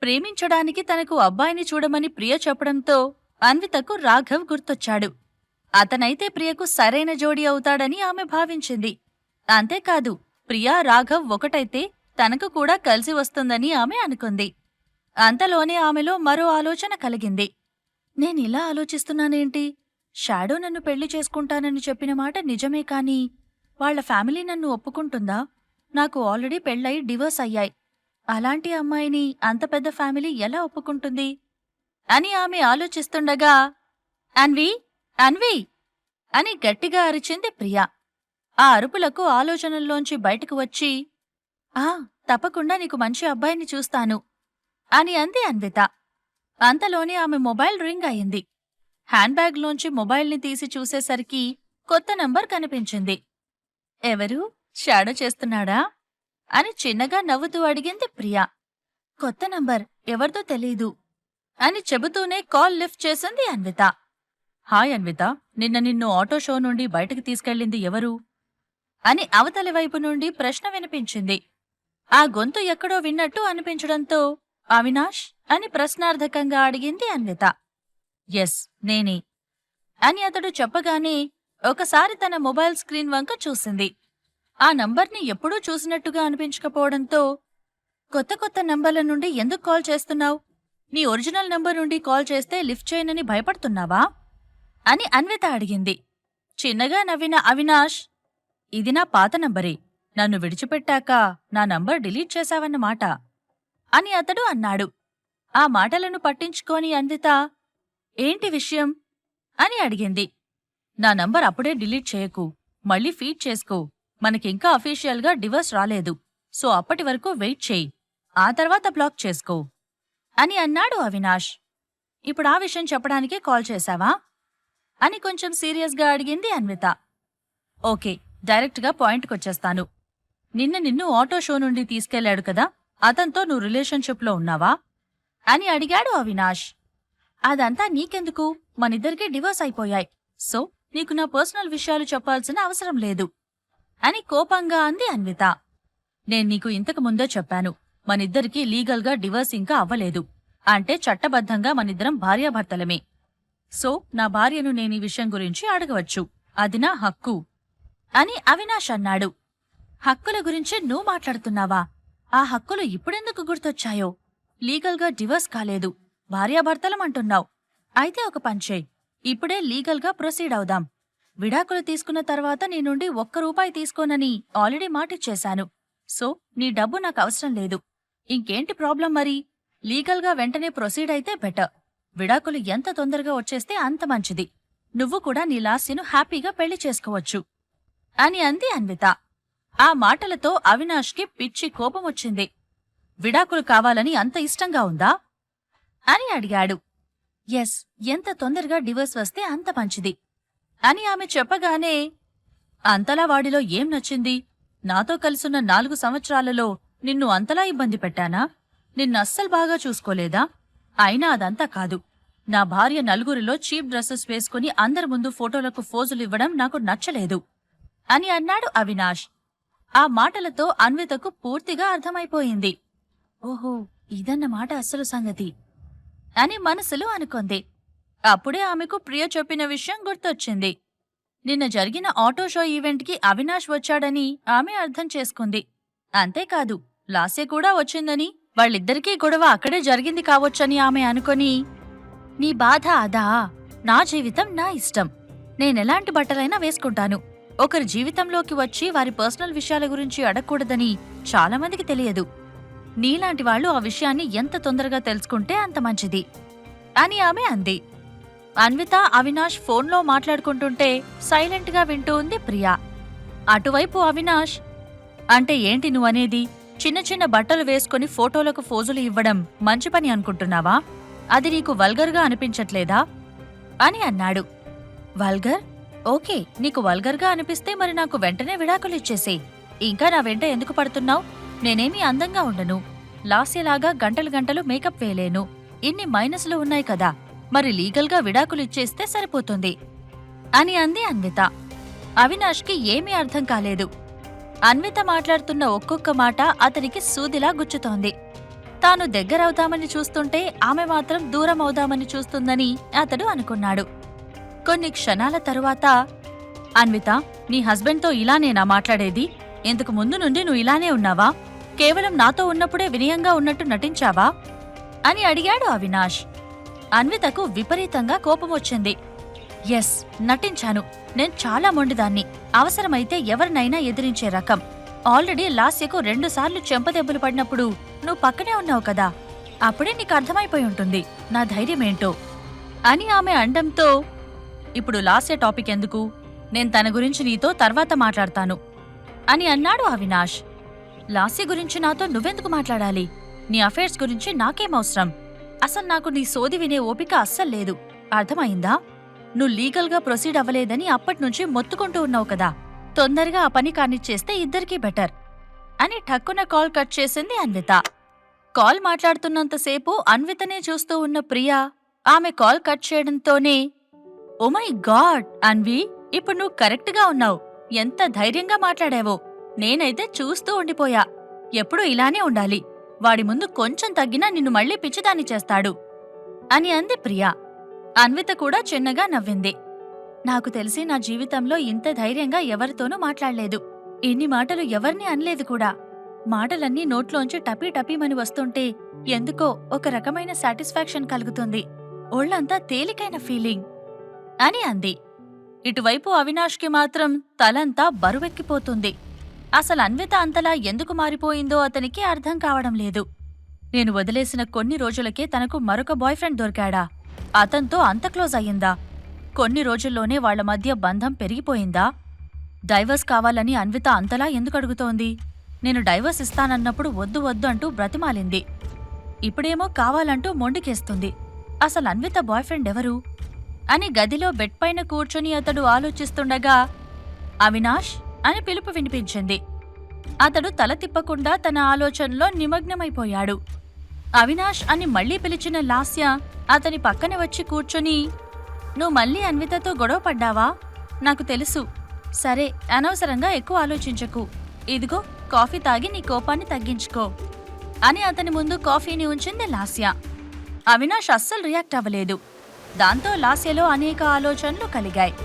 ప్రేమించడానికి తనకు అబ్బాయిని చూడమని ప్రియ చెప్పడంతో అన్వితకు రాఘవ్ గుర్తొచ్చాడు. అతనైతే ప్రియకు సరైన జోడీ అవుతాడని ఆమె భావించింది. అంతేకాదు, ప్రియా రాఘవ్ ఒకటైతే తనకు కూడా కలిసి వస్తుందని ఆమె అనుకుంది. అంతలోనే ఆమెలో మరో ఆలోచన కలిగింది. నేనిలా ఆలోచిస్తున్నానేంటి? షాడో నన్ను పెళ్లి చేసుకుంటానని చెప్పిన మాట నిజమే, కాని వాళ్ల ఫ్యామిలీ నన్ను ఒప్పుకుంటుందా? నాకు ఆల్రెడీ పెళ్లయి డివోర్స్ అయ్యాయి. అలాంటి అమ్మాయిని అంత పెద్ద ఫ్యామిలీ ఎలా ఒప్పుకుంటుంది అని ఆమె ఆలోచిస్తుండగా అన్వీ, అన్వీ అని గట్టిగా అరిచింది ప్రియా. ఆ అరుపులకు ఆలోచనల్లోంచి బయటకు వచ్చి, తప్పకుండా నీకు మంచి అబ్బాయిని చూస్తాను అని అంది అన్విత. అంతలోనే ఆమె మొబైల్ రింగ్ అయింది. హ్యాండ్బ్యాగ్లోంచి మొబైల్ని తీసి చూసేసరికి కొత్త నంబర్ కనిపించింది. ఎవరు? షాడో చేస్తున్నాడా అని చిన్నగా నవ్వుతూ అడిగింది ప్రియా. కొత్త నంబర్, ఎవరితో తెలీదు అని చెబుతూనే కాల్ లిఫ్ట్ చేసింది అన్విత. హాయ్ అన్విత, నిన్ను ఆటో షో నుండి బయటకు తీసుకెళ్ళింది ఎవరు అని అవతలి వైపు నుండి ప్రశ్న వినిపించింది. ఆ గొంతు ఎక్కడో విన్నట్టు అనిపించడంతో అవినాష్ అని ప్రశ్నార్థకంగా అడిగింది అన్విత. ఎస్, నేనే అని అతడు చెప్పగానే ఒకసారి తన మొబైల్ స్క్రీన్ వంక చూసింది. ఆ నంబర్ని ఎప్పుడూ చూసినట్టుగా అనిపించకపోవడంతో, కొత్త కొత్త నంబర్ల నుండి ఎందుకు కాల్ చేస్తున్నావు? నీ ఒరిజినల్ నంబర్ నుండి కాల్ చేస్తే లిఫ్ట్ చేయనని భయపడుతున్నావా అని అన్విత అడిగింది. చిన్నగా నవ్విన అవినాష్, ఇది నా పాత నంబరే, నన్ను విడిచిపెట్టాక నా నంబర్ డిలీట్ చేశావన్నమాట అని అతడు అన్నాడు. ఆ మాటలను పట్టించుకోని అన్విత, ఏంటి విషయం అని అడిగింది. నా నంబర్ అప్పుడే డిలీట్ చేయకు, మళ్ళీ ఫీడ్ చేసుకో. మనకింకా అఫీషియల్గా డివోర్స్ రాలేదు, సో అప్పటి వరకు వెయిట్ చేయి, ఆ తర్వాత బ్లాక్ చేసుకో అని అన్నాడు అవినాష్. ఇప్పుడు ఆ విషయం చెప్పడానికే కాల్ చేశావా అని కొంచెం సీరియస్గా అడిగింది అన్విత. ఓకే, డైరెక్ట్గా పాయింట్కొచ్చేస్తాను. నిన్ను ఆటో షో నుండి తీసుకెళ్లాడు కదా, అతనితో నువ్వు రిలేషన్షిప్లో ఉన్నావా అని అడిగాడు అవినాష్. అదంతా నీకెందుకు? మనిద్దరికీ డివోర్స్ అయిపోయాయి, సో నీకు నా పర్సనల్ విషయాలు చెప్పాల్సిన అవసరం లేదు అని కోపంగా అంది అన్విత. నేను నీకు ఇంతకు ముందే చెప్పాను, మనిద్దరికీ లీగల్గా డివోర్స్ ఇంకా అవ్వలేదు. అంటే చట్టబద్ధంగా మనిద్దరం భార్యాభర్తలమే. సో నా భార్యను నేనీ విషయం గురించి అడగవచ్చు, అది నా హక్కు అని అవినాష్ అన్నాడు. హక్కుల గురించి నువ్వు మాట్లాడుతున్నావా? ఆ హక్కులు ఇప్పుడెందుకు గుర్తొచ్చాయో? లీగల్గా డివోర్స్ కాలేదు, భార్యాభర్తలమంటున్నావు. అయితే ఒక పంచేయ్, ఇప్పుడే లీగల్గా ప్రొసీడ్ అవుదాం. విడాకులు తీసుకున్న తర్వాత నీ నుండి ₹1 తీసుకోనని ఆల్రెడీ మాటిచ్చేశాను. సో నీ డబ్బు నాకు అవసరం లేదు. ఇంకేంటి ప్రాబ్లం మరి? లీగల్గా వెంటనే ప్రొసీడ్ అయితే బెటర్. విడాకులు ఎంత తొందరగా వచ్చేస్తే అంత మంచిది. నువ్వు కూడా నీ లాస్యను హ్యాపీగా పెళ్లి చేసుకోవచ్చు అని అంది అన్విత. ఆ మాటలతో అవినాష్కి పిచ్చి కోపమొచ్చింది. విడాకులు కావాలని అంత ఇష్టంగా ఉందా అని అడిగాడు. ఎస్, ఎంత తొందరగా డివోర్స్ వస్తే అంత మంచిది అని ఆమె చెప్పగానే, అంతలా వాడిలో ఏం నచ్చింది? నాతో కలిసున్న 4 సంవత్సరాలలో నిన్ను అంతలా ఇబ్బంది పెట్టానా? నిన్నస్సలు బాగా చూసుకోలేదా? అయినా అదంతా కాదు. నా భార్య నలుగురిలో చీప్ డ్రెస్సెస్ వేసుకుని అందరి ముందు ఫోటోలకు ఫోజులివ్వడం నాకు నచ్చలేదు అని అన్నాడు అవినాష్. ఆ మాటలతో అన్వితకు పూర్తిగా అర్థమైపోయింది. ఓహో, ఇదన్నమాట అస్సలు సంగతి అని మనసులో అనుకుంది. అప్పుడే ఆమెకు ప్రియ చెప్పిన విషయం గుర్తొచ్చింది. నిన్న జరిగిన ఆటో షో ఈవెంట్కి అవినాష్ వచ్చాడని ఆమె అర్థం చేసుకుంది. అంతేకాదు, లాస్య కూడా వచ్చిందని, వాళ్ళిద్దరికీ గొడవ అక్కడే జరిగింది కావచ్చని ఆమె అనుకొని, నీ బాధ అదా? నా జీవితం నా ఇష్టం, నేనెలాంటి బట్టలైనా వేసుకుంటాను. ఒకరి జీవితంలోకి వచ్చి వారి పర్సనల్ విషయాల గురించి అడగకూడదని చాలామందికి తెలియదు. నీలాంటి వాళ్ళు ఆ విషయాన్ని ఎంత తొందరగా తెలుసుకుంటే అంత మంచిది అని ఆమె అంది. అన్విత, అవినాష్ ఫోన్లో మాట్లాడుకుంటుంటే సైలెంట్గా వింటూ ఉంది ప్రియా. అటువైపు అవినాష్, అంటే ఏంటి నువ్వనేది? చిన్న చిన్న బట్టలు వేసుకుని ఫోటోలకు ఫోజులు ఇవ్వడం మంచి పని అనుకుంటున్నావా? అది నీకు వల్గర్గా అనిపించట్లేదా అని అన్నాడు. వల్గర్? ఓకే, నీకు వల్గర్గా అనిపిస్తే మరి నాకు వెంటనే విడాకులిచ్చేసే. ఇంకా నా వెంట ఎందుకు పడుతున్నావు? నేనేమీ అందంగా ఉండను, లాస్యలాగా గంటలు గంటలు మేకప్ వేయలేను. ఇన్ని మైనస్లు ఉన్నాయి కదా, మరి లీగల్గా విడాకులిచ్చేస్తే సరిపోతుంది అని అంది అన్విత. అవినాష్కి ఏమీ అర్థం కాలేదు. అన్విత మాట్లాడుతున్న ఒక్కొక్క మాట అతనికి సూదిలా గుచ్చుతోంది. తాను దగ్గరవుతామని చూస్తుంటే ఆమె మాత్రం దూరం అవుదామని చూస్తుందని అతడు అనుకున్నాడు. కొన్ని క్షణాల తరువాత, అన్విత, నీ హస్బెండ్తో ఇలానేనా మాట్లాడేది? ఇంతకు ముందు నుండి నువ్వు ఇలానే ఉన్నావా? కేవలం నాతో ఉన్నప్పుడే వినయంగా ఉన్నట్టు నటించావా అని అడిగాడు అవినాష్. అన్వితకు విపరీతంగా కోపమొచ్చింది. ఎస్, నటించాను. నేను చాలా మొండిదాన్ని. అవసరమైతే ఎవరినైనా ఎదిరించే రకం. ఆల్రెడీ లాస్యకు 2 సార్లు చెంపదెబ్బలు పడినప్పుడు నువ్వు పక్కనే ఉన్నావు కదా. అప్పుడే నీకు అర్థమైపోయి ఉంటుంది నా ధైర్యమేంటో అని ఆమె అండంతో, ఇప్పుడు లాస్య టాపిక్ ఎందుకు? నేను తన గురించి నీతో తర్వాత మాట్లాడతాను అని అన్నాడు అవినాష్. లాస్య గురించి నాతో నువ్వెందుకు మాట్లాడాలి? నీ అఫైర్స్ గురించి నాకేమవసరం? అసలు నాకు నీ సోది వినే ఓపిక అస్సల్లేదు. అర్థమైందా? నువ్వు లీగల్గా ప్రొసీడ్ అవ్వలేదని అప్పట్నుంచి మొత్తుకుంటూ ఉన్నావు కదా. తొందరగా ఆ పని కానిచ్చేస్తే ఇద్దరికీ బెటర్ అని ఠక్కున కాల్ కట్ చేసింది అన్విత. కాల్ మాట్లాడుతున్నంతసేపు అన్వితనే చూస్తూ ఉన్న ప్రియా ఆమె కాల్ కట్ చేయడంతోనే, ఓ మై గాడ్ అన్వి, ఇప్పుడు నువ్వు కరెక్ట్గా ఉన్నావు. ఎంత ధైర్యంగా మాట్లాడావో. నేనైతే చూస్తూ ఉండిపోయా. ఎప్పుడూ ఇలానే ఉండాలి. వాడి ముందు కొంచెం తగ్గినా నిన్ను మళ్లీ పిచ్చిదాన్ని చేస్తాడు అని అంది ప్రియా. అన్విత కూడా చిన్నగా నవ్వింది. నాకు తెలిసి నా జీవితంలో ఇంత ధైర్యంగా ఎవరితోనూ మాట్లాడలేదు. ఇన్ని మాటలు ఎవరినీ అనలేదు కూడా. మాటలన్నీ నోట్లోంచి టపీ టపీమని వస్తుంటే ఎందుకో ఒక రకమైన సాటిస్ఫాక్షన్ కలుగుతుంది. ఒళ్లంతా తేలికైన ఫీలింగ్ అని అంది. ఇటువైపు అవినాష్కి మాత్రం తలంతా బరువెక్కిపోతుంది. అసలు అన్విత అంతలా ఎందుకు మారిపోయిందో అతనికి అర్థం కావడం లేదు. నేను వదిలేసిన కొన్ని రోజులకే తనకు మరొక బాయ్ ఫ్రెండ్ దొరికాడా? అతనితో అంత క్లోజ్ అయ్యిందా? కొన్ని రోజుల్లోనే వాళ్ల మధ్య బంధం పెరిగిపోయిందా? డైవర్స్ కావాలని అన్విత అంతలా ఎందుకు అడుగుతోంది? నేను డైవర్స్ ఇస్తానన్నప్పుడు వద్దు వద్దు అంటూ బ్రతిమాలింది. ఇప్పుడేమో కావాలంటూ మొండికేస్తుంది. అసలు అన్విత బాయ్ ఫ్రెండ్ ఎవరు అని గదిలో బెడ్ పైన కూర్చుని అతడు ఆలోచిస్తుండగా అవినాష్ అని పిలుపు వినిపించింది. అతడు తల తిప్పకుండా తన ఆలోచనలో నిమగ్నమైపోయాడు. అవినాష్ అని మళ్లీ పిలిచిన లాస్య అతని పక్కన వచ్చి కూర్చుని, నువ్వు మళ్ళీ అన్వితతో గొడవ పడ్డావా? నాకు తెలుసు. సరే, అనవసరంగా ఎక్కువ ఆలోచించకు. ఇదిగో కాఫీ తాగి నీ కోపాన్ని తగ్గించుకో అని అతని ముందు కాఫీని ఉంచింది లాస్య. అవినాష్ అస్సలు రియాక్ట్ అవ్వలేదు. దాంతో లాస్యలో అనేక ఆలోచనలు కలిగాయి.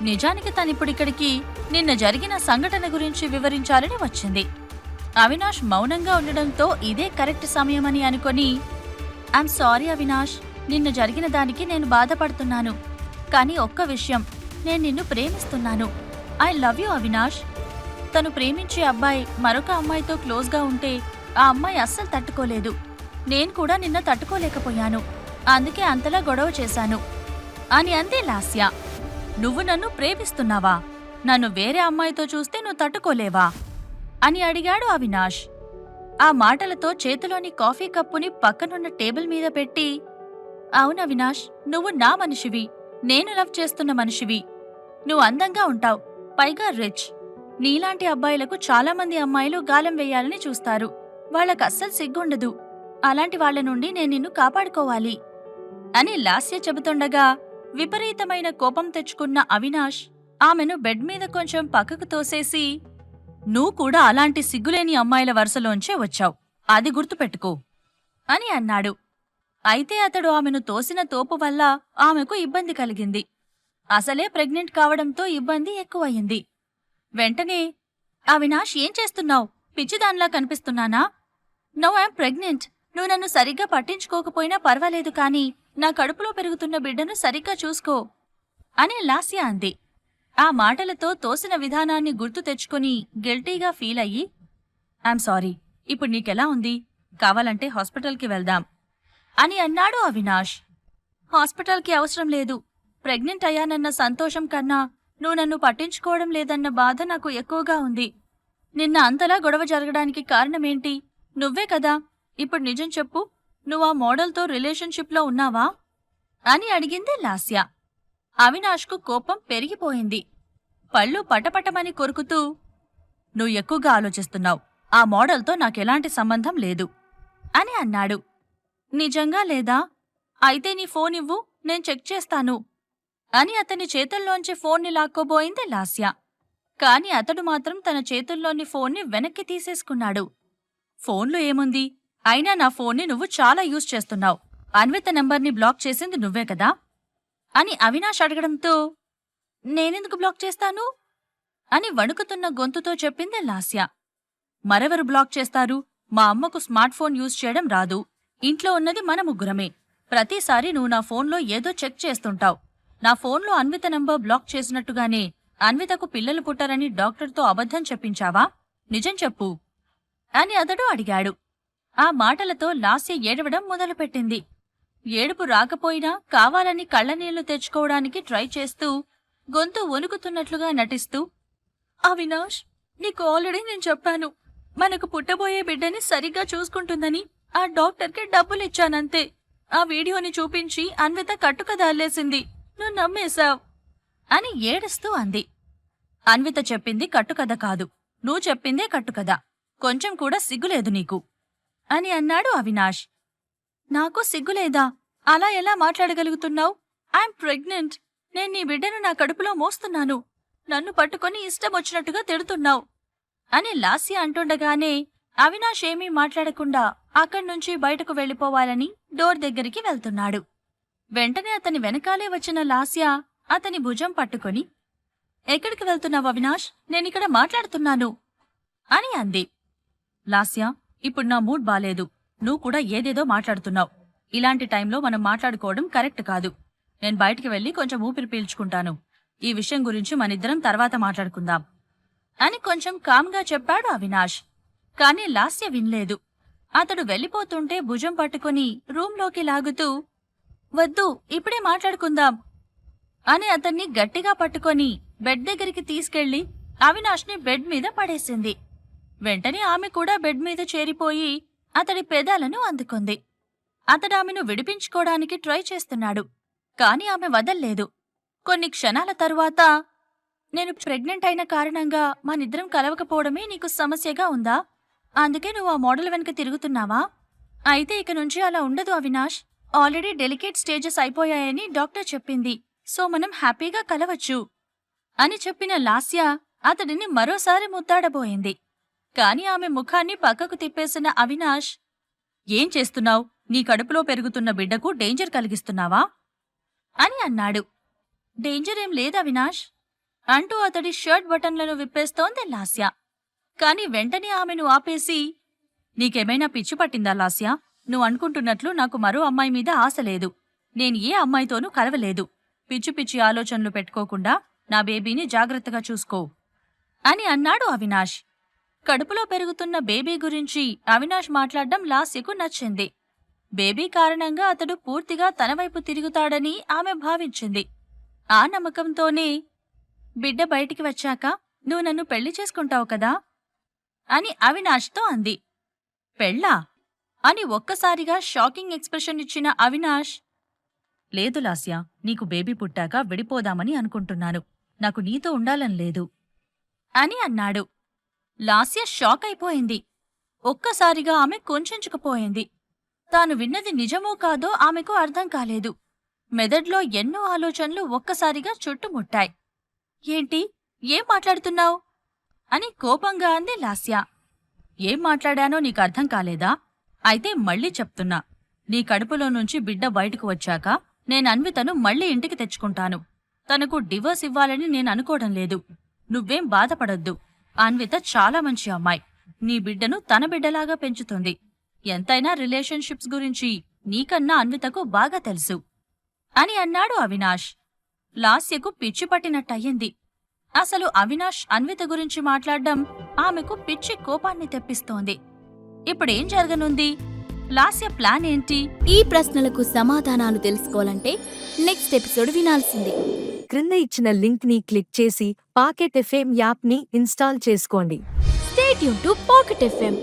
నిజానికి తనిప్పుడిక్కడికి నిన్న జరిగిన సంఘటన గురించి వివరించాలని వచ్చింది. అవినాష్ మౌనంగా ఉండడంతో ఇదే కరెక్ట్ సమయమని అనుకొని, ఐమ్ సారీ అవినాష్, నిన్న జరిగిన దానికి నేను బాధపడుతున్నాను. కానీ ఒక్క విషయం, నేను నిన్ను ప్రేమిస్తున్నాను. I love you Avinash. తను ప్రేమించే అబ్బాయి మరొక అమ్మాయితో క్లోజ్గా ఉంటే ఆ అమ్మాయి అస్సలు తట్టుకోలేదు. నేను కూడా నిన్న తట్టుకోలేకపోయాను. అందుకే అంతలా గొడవ చేశాను అని అంది లాస్య. నువ్వు నన్ను ప్రేమిస్తున్నావా? నన్ను వేరే అమ్మాయితో చూస్తే నువ్వు తట్టుకోలేవా అని అడిగాడు అవినాష్. ఆ మాటలతో చేతిలోని కాఫీ కప్పుని పక్కనున్న టేబుల్ మీద పెట్టి, అవును అవినాష్, నువ్వు నా మనిషివి. నేను లవ్ చేస్తున్న మనిషివి. నువ్వు అందంగా ఉంటావు, పైగా రిచ్. నీలాంటి అబ్బాయిలకు చాలామంది అమ్మాయిలు గాలం వేయాలని చూస్తారు. వాళ్ళకస్సలు సిగ్గుండదు. అలాంటి వాళ్ల నుండి నేను నిన్ను కాపాడుకోవాలి అని లాస్య చెబుతుండగా విపరీతమైన కోపం తెచ్చుకున్న అవినాష్ ఆమెను బెడ్ మీద కొంచెం పక్కకు తోసేసి, నువ్వు కూడా అలాంటి సిగ్గులేని అమ్మాయిల వరుసలోంచే వచ్చావు, అది గుర్తుపెట్టుకో అని అన్నాడు. అయితే అతడు ఆమెను తోసిన తోపు వల్ల ఆమెకు ఇబ్బంది కలిగింది. అసలే ప్రెగ్నెంట్ కావడంతో ఇబ్బంది ఎక్కువయింది. వెంటనే, అవినాష్ ఏం చేస్తున్నావు? పిచ్చిదాన్లా కనిపిస్తున్నానా? No, I'm pregnant. నువ్వు నన్ను సరిగ్గా పట్టించుకోకపోయినా పర్వాలేదు, కానీ నా కడుపులో పెరుగుతున్న బిడ్డను సరిగ్గా చూసుకో అని లాస్య అంది. ఆ మాటలతో తోసిన విధానాన్ని గుర్తు తెచ్చుకుని గిల్టీగా ఫీల్ అయ్యి, ఐఎమ్ సారీ, ఇప్పుడు నీకెలా ఉంది? కావాలంటే హాస్పిటల్కి వెళ్దాం అని అన్నాడు అవినాష్. హాస్పిటల్కి అవసరం లేదు. ప్రెగ్నెంట్ అయ్యానన్న సంతోషం కన్నా నువ్వు నన్ను పట్టించుకోవడం లేదన్న బాధ నాకు ఎక్కువగా ఉంది. నిన్న అంతలా గొడవ జరగడానికి కారణమేంటి? నువ్వే కదా. ఇప్పుడు నిజం చెప్పు, నువ్వు ఆ మోడల్తో రిలేషన్షిప్లో ఉన్నావా అని అడిగింది లాస్య. అవినాష్కు కోపం పెరిగిపోయింది. పళ్ళు పటపటమని కొరుకుతూ, నువ్వు ఎక్కువగా ఆలోచిస్తున్నావు. ఆ మోడల్తో నాకెలాంటి సంబంధం లేదు అని అన్నాడు. నిజంగా లేదా? అయితే నీ ఫోన్ ఇవ్వు, నేను చెక్ చేస్తాను అని అతని చేతుల్లోంచి ఫోన్ని లాక్కోబోయింది లాస్య. కాని అతడు మాత్రం తన చేతుల్లోని ఫోన్ని వెనక్కి తీసేసుకున్నాడు. ఫోన్లో ఏముంది? అయినా నా ఫోన్ని నువ్వు చాలా యూజ్ చేస్తున్నావు. అన్విత నెంబర్ని బ్లాక్ చేసింది నువ్వే కదా అని అవినాష్ అడగడంతో, నేనెందుకు బ్లాక్ చేస్తాను అని వణుకుతున్న గొంతుతో చెప్పింది లాస్య. మరెవరు బ్లాక్ చేస్తారు? మా అమ్మకు స్మార్ట్ ఫోన్ యూజ్ చేయడం రాదు. ఇంట్లో ఉన్నది మన ముగ్గురమే. ప్రతిసారి నువ్వు నా ఫోన్లో ఏదో చెక్ చేస్తుంటావు. నా ఫోన్లో అన్విత నంబర్ బ్లాక్ చేసినట్టుగానే అన్వితకు పిల్లలు పుట్టారని డాక్టర్తో అబద్ధం చెప్పించావా? నిజం చెప్పు అని అతడు అడిగాడు. ఆ మాటలతో లాస్య ఏడవడం మొదలుపెట్టింది. ఏడుపు రాకపోయినా కావాలని కళ్ళనీళ్లు తెచ్చుకోవడానికి ట్రై చేస్తూ, గొంతు వణుకుతున్నట్లుగా నటిస్తూ, అవినాష్, నీకు ఆల్రెడీ నేను చెప్పాను. మనకు పుట్టబోయే బిడ్డని సరిగ్గా చూసుకుంటుందని ఆ డాక్టర్కి డబ్బులిచ్చానంతే. ఆ వీడియోని చూపించి అన్విత కట్టుకథ అల్లేసింది. నువ్వు నమ్మేశావ్ అని ఏడుస్తూ అంది. అన్విత చెప్పింది కట్టుకథ కాదు, నువ్వు చెప్పిందే కట్టుకథ. కొంచెం కూడా సిగ్గులేదు నీకు అని అన్నాడు అవినాష్. నాకు సిగ్గులేదా? అలా ఎలా మాట్లాడగలుగుతున్నావు? I'm pregnant. నేను నీ బిడ్డను నా కడుపులో మోస్తున్నాను. నన్ను పట్టుకొని ఇష్టమొచ్చినట్టుగా తిడుతున్నావు అని లాస్య అంటుండగానే అవినాష్ ఏమీ మాట్లాడకుండా అక్కడ్నుంచి బయటకు వెళ్లిపోవాలని డోర్ దగ్గరికి వెళ్తున్నాడు. వెంటనే అతని వెనకాలే వచ్చిన లాస్య అతని భుజం పట్టుకొని, ఎక్కడికి వెళ్తున్నావు అవినాష్? నేనిక్కడ మాట్లాడుతున్నాను అని అంది. లాస్య, ఇప్పుడు నా మూడ్ బాలేదు. నువ్వు కూడా ఏదేదో మాట్లాడుతున్నావు. ఇలాంటి టైంలో మనం మాట్లాడుకోవడం కరెక్ట్ కాదు. నేను బయటికి వెళ్లి కొంచెం ఊపిరి పీల్చుకుంటాను. ఈ విషయం గురించి మనిద్దరం తర్వాత మాట్లాడుకుందాం అని కొంచెం కామ్గా చెప్పాడు అవినాష్. కాని లాస్య వినలేదు. అతడు వెళ్ళిపోతుంటే భుజం పట్టుకుని రూంలోకి లాగుతూ, వద్దు, ఇప్పుడే మాట్లాడుకుందాం అని అతన్ని గట్టిగా పట్టుకొని బెడ్ దగ్గరికి తీసుకెళ్లి అవినాష్ని బెడ్ మీద పడేసింది. వెంటనే ఆమె కూడా బెడ్ మీద చేరిపోయి అతడి పెదాలను అందుకుంది. అతడామెను విడిపించుకోవడానికి ట్రై చేస్తున్నాడు. కాని ఆమె వదల్లేదు. కొన్ని క్షణాల తరువాత, నేను ప్రెగ్నెంట్ అయిన కారణంగా మనిద్దరం కలవకపోవడమే నీకు సమస్యగా ఉందా? అందుకే నువ్వు ఆ మోడల్ వెనుక తిరుగుతున్నావా? అయితే ఇక నుంచి అలా ఉండదు అవినాష్. ఆల్రెడీ డెలికేట్ స్టేజెస్ అయిపోయాయని డాక్టర్ చెప్పింది. సో మనం హ్యాపీగా కలవచ్చు అని చెప్పిన లాస్య అతడిని మరోసారి ముద్దాడబోయింది. కాని ఆమె ముఖాన్ని పక్కకు తిప్పేసిన అవినాష్, ఏం చేస్తున్నావు? నీ కడుపులో పెరుగుతున్న బిడ్డకు డేంజర్ కలిగిస్తున్నావా అని అన్నాడు. డేంజర్ ఏం లేదవినాష్ అంటూ అతడి షర్ట్ బటన్లను విప్పేస్తోంది లాస్య. కాని వెంటనే ఆమెను ఆపేసి, నీకేమైనా పిచ్చి పట్టిందా లాస్య? నువ్వు అనుకుంటున్నట్లు నాకు మరో అమ్మాయి మీద ఆశ లేదు. నేను ఏ అమ్మాయితోనూ కలవలేదు. పిచ్చి పిచ్చి ఆలోచనలు పెట్టుకోకుండా నా బేబీని జాగ్రత్తగా చూసుకో అని అన్నాడు అవినాష్. కడుపులో పెరుగుతున్న బేబీ గురించి అవినాష్ మాట్లాడడం లాస్యకు నచ్చింది. బేబీ కారణంగా అతడు పూర్తిగా తనవైపు తిరుగుతాడని ఆమె భావించింది. ఆ నమ్మకంతోనే, బిడ్డ బయటికి వచ్చాక నువ్వు నన్ను పెళ్లి చేసుకుంటావు కదా అని అవినాష్తో అంది. పెళ్ళా అని ఒక్కసారిగా షాకింగ్ ఎక్స్ప్రెషన్ ఇచ్చిన అవినాష్, లేదు లాస్య, నీకు బేబీ పుట్టాక విడిపోదామని అనుకుంటున్నాను. నాకు నీతో ఉండాలని లేదు అని అన్నాడు. లాస్య షాక్ అయిపోయింది. ఒక్కసారిగా ఆమె కొంచెంచుకుపోయింది. తాను విన్నది నిజమో కాదో ఆమెకు అర్థం కాలేదు. మెదడ్లో ఎన్నో ఆలోచనలు ఒక్కసారిగా చుట్టుముట్టాయి. ఏంటి? ఏం మాట్లాడుతున్నావు అని కోపంగా అంది లాస్య. ఏం మాట్లాడానో నీకు అర్థం కాలేదా? అయితే మళ్ళీ చెప్తున్నా. నీ కడుపులో నుంచి బిడ్డ బయటకు వచ్చాక నేను అన్వితను మళ్ళీ ఇంటికి తెచ్చుకుంటాను. తనకు డివోర్స్ ఇవ్వాలని నేను అనుకోవడం లేదు. నువ్వేం బాధపడొద్దు. అన్విత చాలా మంచి అమ్మాయి. నీ బిడ్డను తన బిడ్డలాగా పెంచుతుంది. ఎంతైనా రిలేషన్షిప్స్ గురించి నీకన్నా అన్వితకు బాగా తెలుసు అని అన్నాడు అవినాష్. లాస్యకు పిచ్చి పట్టినట్టయింది. అసలు అవినాష్ అన్విత గురించి మాట్లాడడం ఆమెకు పిచ్చి కోపాన్ని తెప్పిస్తోంది. ఇప్పుడేం జరగనుంది? లాస్య ప్లాన్ ఏంటి? ఈ ప్రశ్నలకు సమాధానాలు తెలుసుకోవాలంటే నెక్స్ట్ ఎపిసోడ్ వినాల్సిందే. క్రింద ఇచ్చిన లింక్ ని క్లిక్ చేసి పాకెట్ ఎఫ్ఎం యాప్ ని ఇన్స్టాల్ చేసుకోండి. Stay tune to pocket FM.